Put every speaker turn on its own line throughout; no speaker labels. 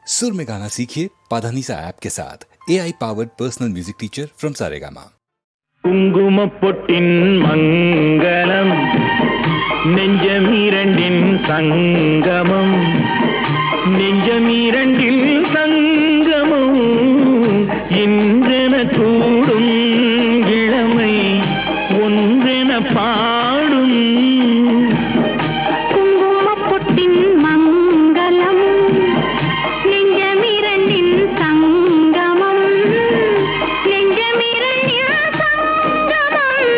सुर में गाना सीखिए पाधानीसा ऐप के साथ AI powered personal music teacher from Saregama.
குங்குமப்பொட்டின் மங்களம் நெஞ்சமீரண்டின் சங்கமம் நெஞ்சமீரண்டில் சங்கமம் இன்றென கூடும் இளமை ஒன்றென பாடும்
குங்குமப்பொட்டின் மங்களம் நெஞ்சமீரண்டின் சங்கமம் நெஞ்சமீரண்டில் சங்கமம்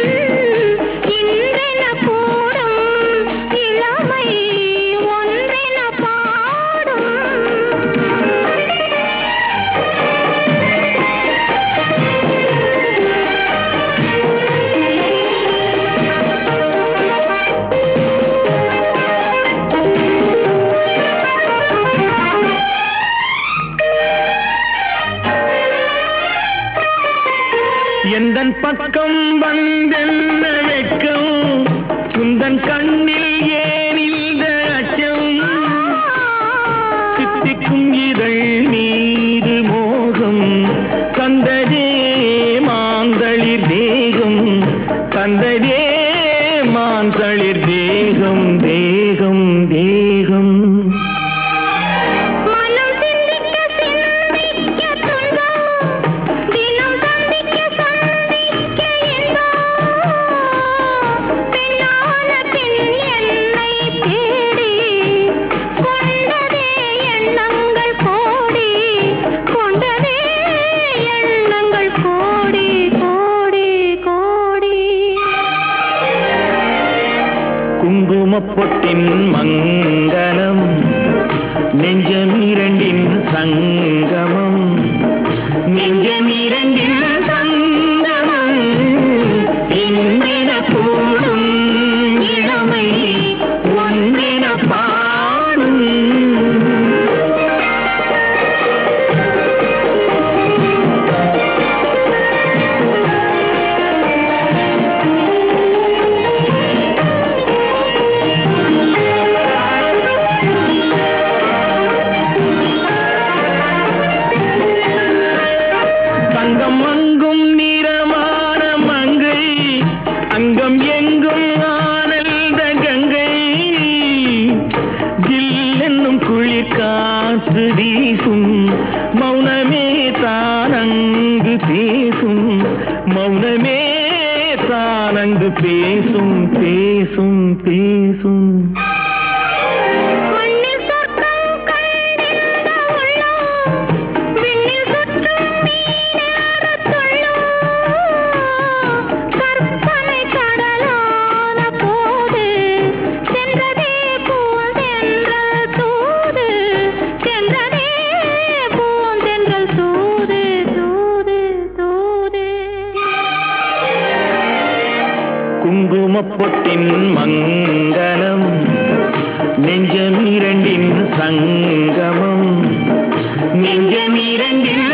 இன்றென கூடும் இளமை ஒன்றென பாடும்.
எந்தன் பக்கம் வந்தென்ன வெட்கம் குந்தன் கண்ணில் ஏனில்ல அச்சம் தித்திக்கும் இதழ் மீது மோகம் தந்ததே மாந்தளிர் தேகம் தந்ததே மாந்தளிர் தேகம் தேகம் தேகம்
மனம் சிந்திக்க சிந்திக்க துன்பம் தினம் சந்திக்க சந்திக்க இன்பம் பெண்ணான பெண் என்னை தேடி கொண்டதே எண்ணங்கள் கோடி கொண்டதே எண்ணங்கள் கோடி கோடி கோடி.
குங்குமப்பொட்டின் மங்களம் நெஞ்சமீரண்டின் சங்கமம் நெஞ்சமீரண்டின் சங்கமம் இன்றென கூடும் இளமை ஒன்றென பாடும். தங்கம் அங்கும் நிறமான மங்கை அங்கம் எங்கும் ஆனந்த கங்கை ஜில் என்னும் குளிர் காற்று வீசும் மௌனமே தானங்கு பேசும் மௌனமே தானங்கு பேசும் பேசும் பேசும்.
மண்ணில் சொர்க்கம் கண்டிருந்த உள்ளம் விண்ணில் சுற்றும் மீனேறத் துள்ளும். கற்பனை கடலான போது சென்றதே பூந்தென்றல் தூது சென்றதே பூந்தென்றல் தூது தூது தூது.
குங்குமப்பொட்டின் மங்களம் நெஞ்சமீரண்டின் சங்கமம் நெஞ்சமீரண்டின்